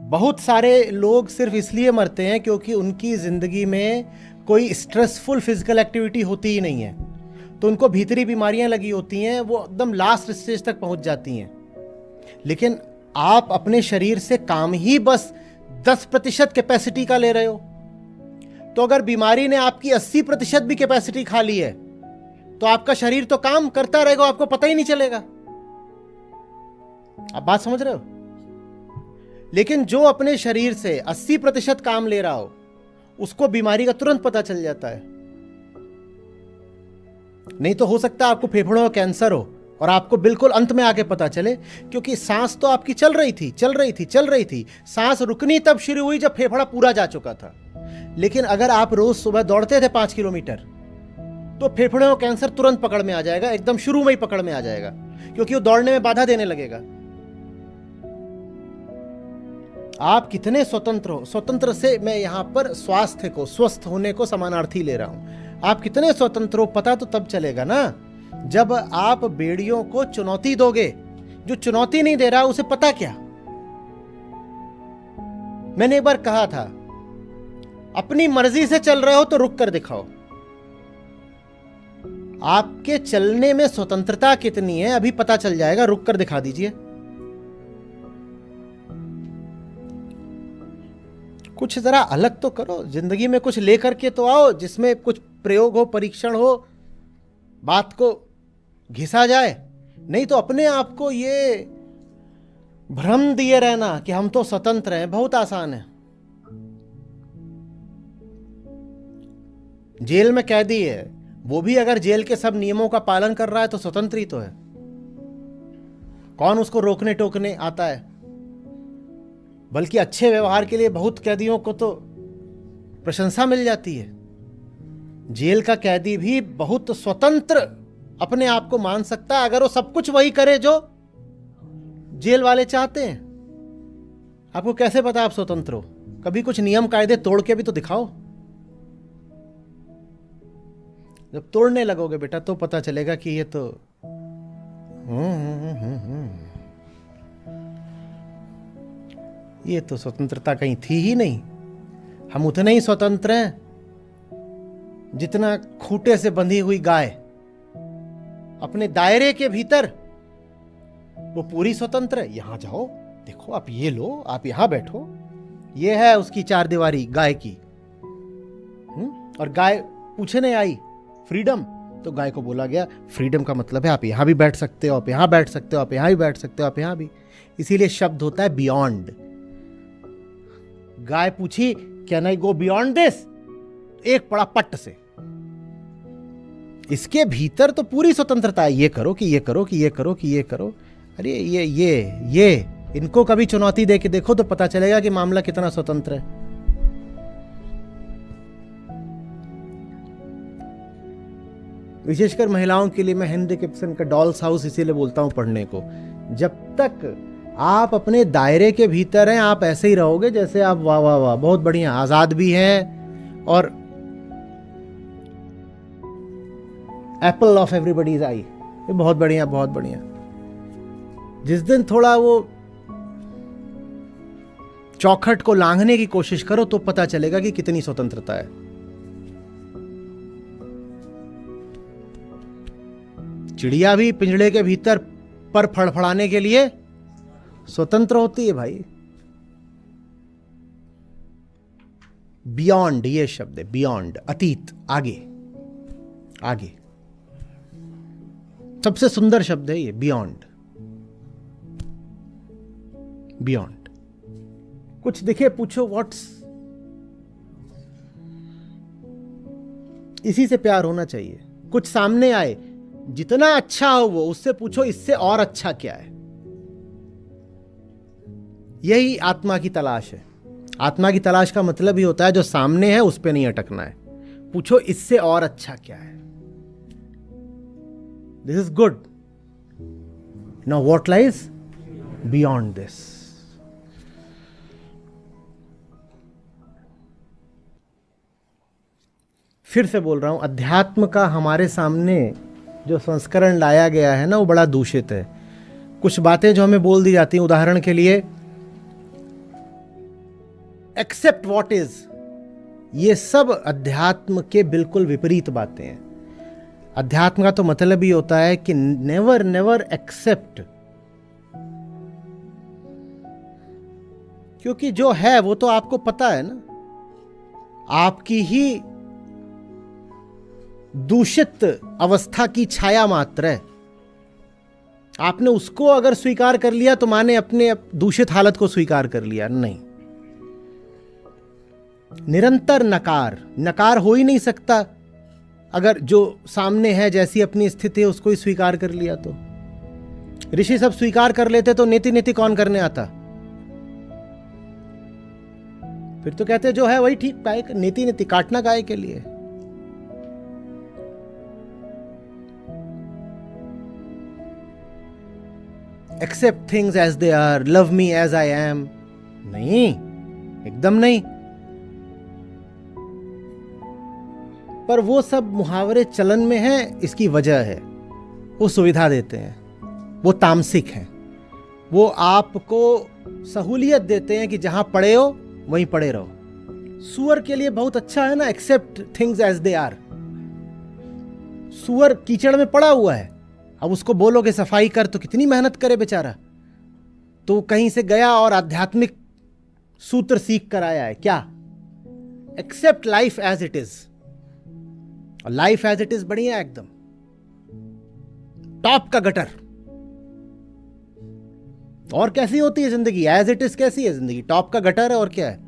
बहुत सारे लोग सिर्फ इसलिए मरते हैं क्योंकि उनकी ज़िंदगी में कोई स्ट्रेसफुल फिजिकल एक्टिविटी होती ही नहीं है, तो उनको भीतरी बीमारियां लगी होती हैं, वो एकदम लास्ट स्टेज तक पहुंच जाती हैं। लेकिन आप अपने शरीर से काम ही बस 10% कैपेसिटी का ले रहे हो, तो अगर बीमारी ने आपकी 80% भी कैपेसिटी खा ली है तो आपका शरीर तो काम करता रहेगा, आपको पता ही नहीं चलेगा। आप बात समझ रहे हो? लेकिन जो अपने शरीर से 80% काम ले रहा हो उसको बीमारी का तुरंत पता चल जाता है। नहीं तो हो सकता है आपको फेफड़ों में कैंसर हो और आपको बिल्कुल अंत में आके पता चले, क्योंकि सांस तो आपकी चल रही थी। सांस रुकनी तब शुरू हुई जब फेफड़ा पूरा जा चुका था। लेकिन अगर आप रोज सुबह दौड़ते थे 5 किलोमीटर तो फेफड़ों में कैंसर तुरंत पकड़ में आ जाएगा, एकदम शुरू में ही पकड़ में आ जाएगा, क्योंकि वो दौड़ने में बाधा देने लगेगा। आप कितने स्वतंत्र हो, स्वतंत्र से मैं यहां पर स्वास्थ्य को, स्वस्थ होने को समानार्थी ले रहा हूं। आप कितने स्वतंत्र हो पता तो तब चलेगा ना जब आप बेड़ियों को चुनौती दोगे। जो चुनौती नहीं दे रहा उसे पता क्या। मैंने एक बार कहा था, अपनी मर्जी से चल रहे हो तो रुक कर दिखाओ। आपके चलने में स्वतंत्रता कितनी है अभी पता चल जाएगा, रुक कर दिखा दीजिए। कुछ जरा अलग तो करो, जिंदगी में कुछ लेकर के तो आओ जिसमें कुछ प्रयोग हो, परीक्षण हो, बात को घिसा जाए। नहीं तो अपने आप को ये भ्रम दिए रहना कि हम तो स्वतंत्र हैं बहुत आसान है। जेल में कैदी है, वो भी अगर जेल के सब नियमों का पालन कर रहा है तो स्वतंत्र ही तो है। कौन उसको रोकने टोकने आता है? बल्कि अच्छे व्यवहार के लिए बहुत कैदियों को तो प्रशंसा मिल जाती है। जेल का कैदी भी बहुत स्वतंत्र अपने आप को मान सकता है अगर वो सब कुछ वही करे जो जेल वाले चाहते हैं। आपको कैसे पता आप स्वतंत्र हो? कभी कुछ नियम कायदे तोड़ के भी तो दिखाओ। जब तोड़ने लगोगे बेटा तो पता चलेगा कि ये तो ये तो स्वतंत्रता कहीं थी ही नहीं। हम उतने ही स्वतंत्र हैं जितना खूंटे से बंधी हुई गाय अपने दायरे के भीतर, वो पूरी स्वतंत्र है। यहां जाओ, देखो, आप ये लो, आप यहां बैठो, ये है उसकी चार दीवारी गाय की। और गाय पूछने आई फ्रीडम, तो गाय को बोला गया फ्रीडम का मतलब है आप यहां भी बैठ सकते हो, आप यहां बैठ सकते हो, आप यहां भी बैठ सकते हो, आप यहां भी। इसीलिए शब्द होता है बियॉन्ड। गाय पूछी can I go beyond this, एक पड़ा पट्ट से। इसके भीतर तो पूरी स्वतंत्रता है, ये करो कि ये करो कि ये करो कि ये करो। अरे ये इनको कभी चुनौती दे के देखो तो पता चलेगा कि मामला कितना स्वतंत्र है। विशेषकर महिलाओं के लिए मैं हेनरी किप्सन का डॉल्स हाउस इसीलिए बोलता हूं पढ़ने को। जब तक आप अपने दायरे के भीतर हैं आप ऐसे ही रहोगे जैसे आप वाह वाह वाह बहुत बढ़िया आजाद भी हैं और एप्पल ऑफ एवरीबॉडीज आई, ये बहुत बढ़िया बहुत बढ़िया। जिस दिन थोड़ा वो चौखट को लांघने की कोशिश करो तो पता चलेगा कि कितनी स्वतंत्रता है। चिड़िया भी पिंजड़े के भीतर पर फड़फड़ाने के लिए स्वतंत्र होती है भाई। बियॉन्ड ये शब्द है, बियॉन्ड, अतीत, आगे आगे। सबसे सुंदर शब्द है ये बियॉन्ड। बियॉन्ड कुछ दिखे पूछो व्हाट्स, इसी से प्यार होना चाहिए। कुछ सामने आए जितना अच्छा हो वो, उससे पूछो इससे और अच्छा क्या है। यही आत्मा की तलाश है। आत्मा की तलाश का मतलब ही होता है जो सामने है उस पे नहीं अटकना है, पूछो इससे और अच्छा क्या है। This is good, now what lies beyond this. फिर से बोल रहा हूं, अध्यात्म का हमारे सामने जो संस्करण लाया गया है ना वो बड़ा दूषित है। कुछ बातें जो हमें बोल दी जाती हैं, उदाहरण के लिए एक्सेप्ट व्हाट इज, ये सब अध्यात्म के बिल्कुल विपरीत बातें हैं। अध्यात्म का तो मतलब ही होता है कि नेवर नेवर एक्सेप्ट, क्योंकि जो है वो तो आपको पता है ना, आपकी ही दूषित अवस्था की छाया मात्र है। आपने उसको अगर स्वीकार कर लिया तो माने अपने दूषित हालत को स्वीकार कर लिया। नहीं, निरंतर नकार, नकार हो ही नहीं सकता अगर जो सामने है जैसी अपनी स्थिति है उसको ही स्वीकार कर लिया तो। ऋषि सब स्वीकार कर लेते तो नीति नीति कौन करने आता? फिर तो कहते जो है वही ठीक, काय नीति नीति काटना काय के लिए। Accept things as they are, love me as I am, नहीं, एकदम नहीं। पर वो सब मुहावरे चलन में हैं, इसकी वजह है वो सुविधा देते हैं, वो तामसिक हैं, वो आपको सहूलियत देते हैं कि जहां पड़े हो वहीं पड़े रहो। सुअर के लिए बहुत अच्छा है ना, accept things as they are. सुअर कीचड़ में पड़ा हुआ है, अब उसको बोलोगे सफाई कर तो कितनी मेहनत करे बेचारा। तो कहीं से गया और आध्यात्मिक सूत्र सीख कर आया है क्या? Accept life as it is. और लाइफ एज इट इज बढ़िया एकदम टॉप का गटर। और कैसी होती है जिंदगी? एज इट इज कैसी है जिंदगी? टॉप का गटर है, और क्या है।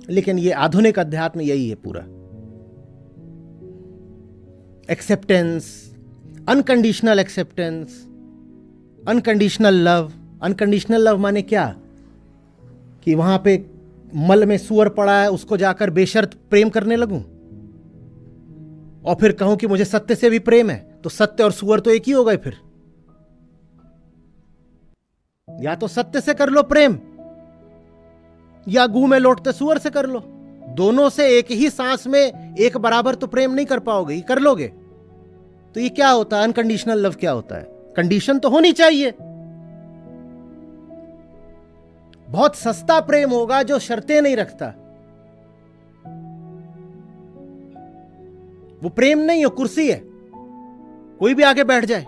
लेकिन ये आधुनिक अध्यात्म यही है पूरा। Acceptance, unconditional acceptance, unconditional love. Unconditional love माने क्या? कि वहां पे मल में सुअर पड़ा है उसको जाकर बेशर्त प्रेम करने लगूं और फिर कहूं कि मुझे सत्य से भी प्रेम है, तो सत्य और सुअर तो एक ही हो गए फिर। या तो सत्य से कर लो प्रेम, या गू में लौटते सुअर से कर लो। दोनों से एक ही सांस में एक बराबर तो प्रेम नहीं कर पाओगे, ये कर लोगे तो ये क्या होता है? अनकंडीशनल लव क्या होता है? कंडीशन तो होनी चाहिए। बहुत सस्ता प्रेम होगा जो शर्तें नहीं रखता, वो प्रेम नहीं हो, कुर्सी है, कोई भी आगे बैठ जाए।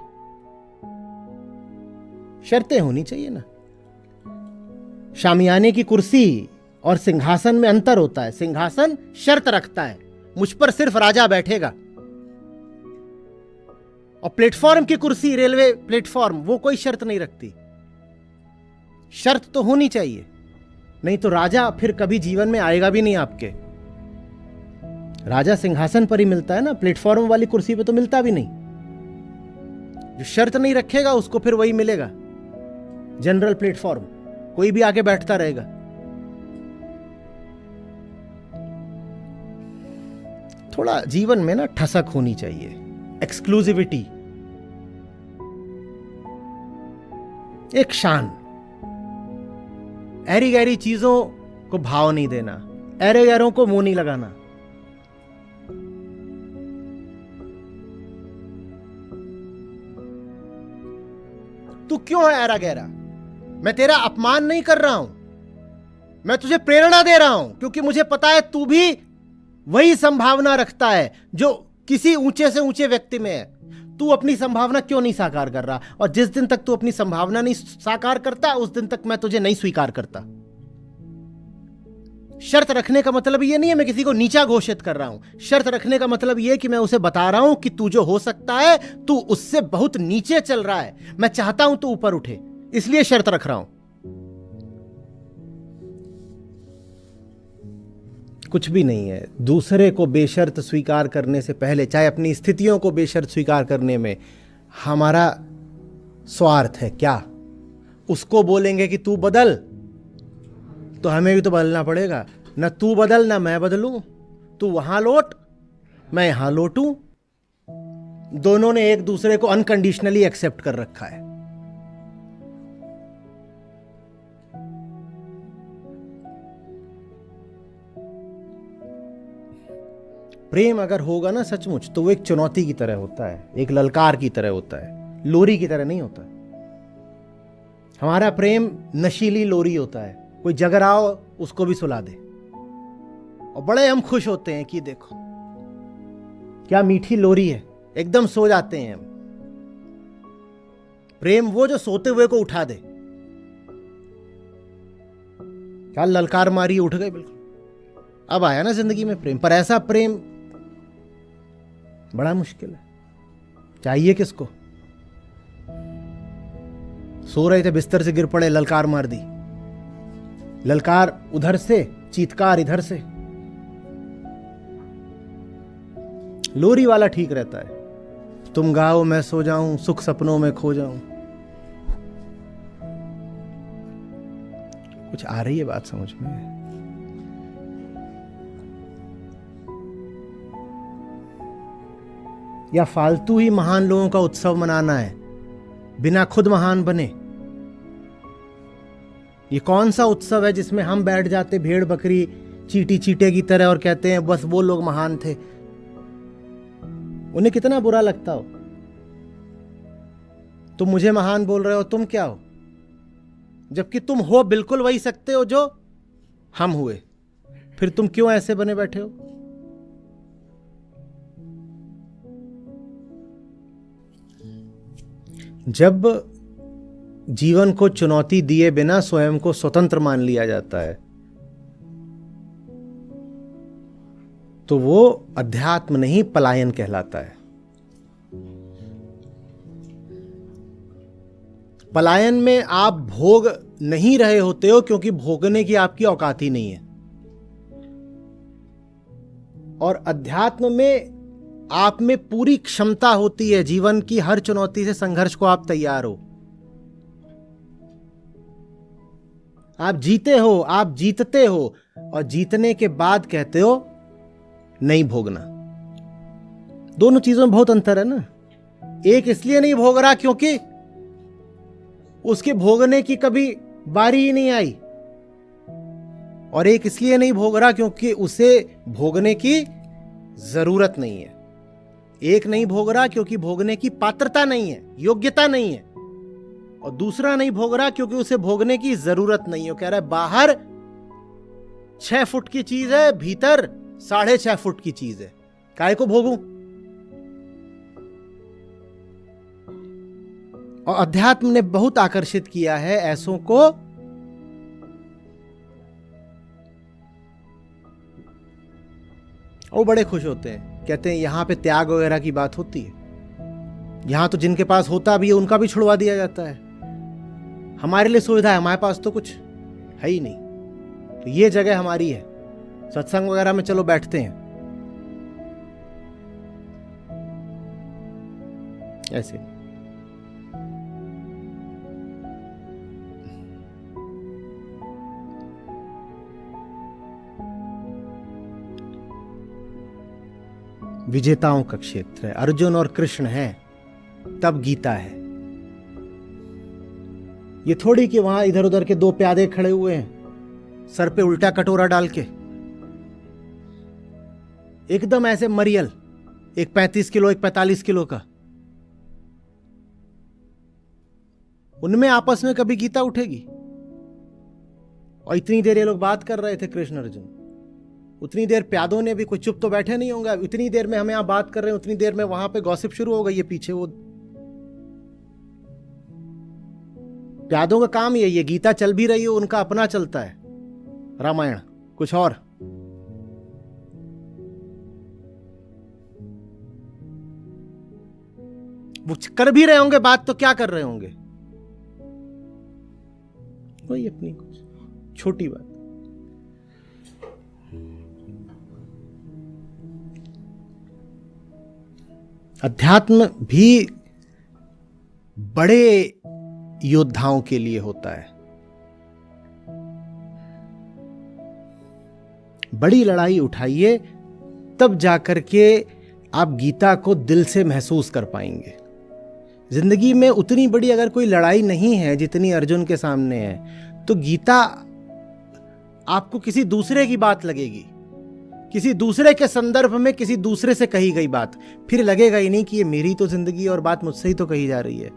शर्तें होनी चाहिए ना। शामियाने की कुर्सी और सिंहासन में अंतर होता है। सिंहासन शर्त रखता है, मुझ पर सिर्फ राजा बैठेगा। और प्लेटफॉर्म की कुर्सी, रेलवे प्लेटफॉर्म, वो कोई शर्त नहीं रखती। शर्त तो होनी चाहिए, नहीं तो राजा फिर कभी जीवन में आएगा भी नहीं आपके। राजा सिंहासन पर ही मिलता है ना, प्लेटफॉर्म वाली कुर्सी पे तो मिलता भी नहीं। जो शर्त नहीं रखेगा उसको फिर वही मिलेगा, जनरल प्लेटफॉर्म, कोई भी आगे बैठता रहेगा। थोड़ा जीवन में ना ठसक होनी चाहिए, एक्सक्लूसिविटी, एक शान। ऐरी गैरी चीजों को भाव नहीं देना, ऐरे गैरों को मुंह नहीं लगाना। तू क्यों है ऐरा गैरा? मैं तेरा अपमान नहीं कर रहा हूं, मैं तुझे प्रेरणा दे रहा हूं, क्योंकि मुझे पता है तू भी वही संभावना रखता है जो किसी ऊंचे से ऊंचे व्यक्ति में है। तू अपनी संभावना क्यों नहीं साकार कर रहा? और जिस दिन तक तू अपनी संभावना नहीं साकार करता उस दिन तक मैं तुझे नहीं स्वीकार करता। शर्त रखने का मतलब ये नहीं है मैं किसी को नीचा घोषित कर रहा हूं। शर्त रखने का मतलब ये कि मैं उसे बता रहा हूं कि तू जो हो सकता है तू उससे बहुत नीचे चल रहा है, मैं चाहता हूं तू ऊपर उठे, इसलिए शर्त रख रहा हूं। कुछ भी नहीं है। दूसरे को बेशर्त स्वीकार करने से पहले, चाहे अपनी स्थितियों को बेशर्त स्वीकार करने में हमारा स्वार्थ है क्या? उसको बोलेंगे कि तू बदल, तो हमें भी तो बदलना पड़ेगा। न तू बदल ना मैं बदलूं, तू वहां लौट मैं यहां लौटूं। दोनों ने एक दूसरे को अनकंडीशनली एक्सेप्ट कर रखा है। प्रेम अगर होगा ना सचमुच, तो वो एक चुनौती की तरह होता है, एक ललकार की तरह होता है, लोरी की तरह नहीं होता। हमारा प्रेम नशीली लोरी होता है, कोई जग रहा हो उसको भी सुला दे, और बड़े हम खुश होते हैं कि देखो क्या मीठी लोरी है, एकदम सो जाते हैं हम। प्रेम वो जो सोते हुए को उठा दे, क्या ललकार मारी उठ गए, बिल्कुल। अब आया ना जिंदगी में प्रेम, पर ऐसा प्रेम बड़ा मुश्किल है। चाहिए किसको? सो रहे थे, बिस्तर से गिर पड़े, ललकार मार दी, ललकार उधर से, चीत्कार इधर से। लोरी वाला ठीक रहता है, तुम गाओ मैं सो जाऊं, सुख सपनों में खो जाऊं। कुछ आ रही है बात समझ में? या फालतू ही महान लोगों का उत्सव मनाना है बिना खुद महान बने? ये कौन सा उत्सव है जिसमें हम बैठ जाते भेड़ बकरी चीटी चीटे की तरह और कहते हैं बस वो लोग महान थे? उन्हें कितना बुरा लगता हो। तुम मुझे महान बोल रहे हो, तुम क्या हो? जबकि तुम हो बिल्कुल वही सकते हो जो हम हुए, फिर तुम क्यों ऐसे बने बैठे हो? जब जीवन को चुनौती दिए बिना स्वयं को स्वतंत्र मान लिया जाता है तो वो अध्यात्म नहीं, पलायन कहलाता है। पलायन में आप भोग नहीं रहे होते हो क्योंकि भोगने की आपकी औकात ही नहीं है, और अध्यात्म में आप में पूरी क्षमता होती है, जीवन की हर चुनौती से संघर्ष को आप तैयार हो, आप जीते हो, आप जीतते हो, और जीतने के बाद कहते हो नहीं भोगना। दोनों चीजों में बहुत अंतर है ना। एक इसलिए नहीं भोग रहा क्योंकि उसके भोगने की कभी बारी ही नहीं आई, और एक इसलिए नहीं भोग रहा क्योंकि उसे भोगने की जरूरत नहीं है। एक नहीं भोग रहा क्योंकि भोगने की पात्रता नहीं है, योग्यता नहीं है, और दूसरा नहीं भोग रहा क्योंकि उसे भोगने की जरूरत नहीं है। कह रहा है बाहर 6 फुट की चीज है, भीतर 6.5 फुट की चीज है, काहे को भोगूं? और अध्यात्म ने बहुत आकर्षित किया है ऐसों को, वो बड़े खुश होते हैं, कहते हैं यहां पे त्याग वगैरह की बात होती है, यहां तो जिनके पास होता भी है उनका भी छुड़वा दिया जाता है। हमारे लिए सुविधा है, हमारे पास तो कुछ है ही नहीं, तो ये जगह हमारी है, सत्संग वगैरह में चलो बैठते हैं। ऐसे विजेताओं का क्षेत्र है, अर्जुन और कृष्ण है तब गीता है। ये थोड़ी कि वहां इधर उधर के 2 प्यादे खड़े हुए हैं सर पे उल्टा कटोरा डाल के, एकदम ऐसे मरियल, एक 35 किलो एक 45 किलो का, उनमें आपस में कभी गीता उठेगी? और इतनी देर ये लोग बात कर रहे थे कृष्ण अर्जुन, उतनी देर प्यादों ने भी, कोई चुप तो बैठे नहीं होंगे। इतनी देर में हम यहां बात कर रहे हैं, उतनी देर में वहां पे गॉसिप शुरू हो गई है पीछे। वो प्यादों का काम ही है, ये गीता चल भी रही हो, उनका अपना चलता है रामायण, कुछ और। वो कर भी रहे होंगे बात तो क्या कर रहे होंगे? वही अपनी कुछ छोटी बात। अध्यात्म भी बड़े योद्धाओं के लिए होता है। बड़ी लड़ाई उठाइए, तब जाकर के आप गीता को दिल से महसूस कर पाएंगे। जिंदगी में उतनी बड़ी अगर कोई लड़ाई नहीं है जितनी अर्जुन के सामने है, तो गीता आपको किसी दूसरे की बात लगेगी, किसी दूसरे के संदर्भ में किसी दूसरे से कही गई बात, फिर लगेगा ही नहीं कि ये मेरी तो जिंदगी और बात मुझसे ही तो कही जा रही है।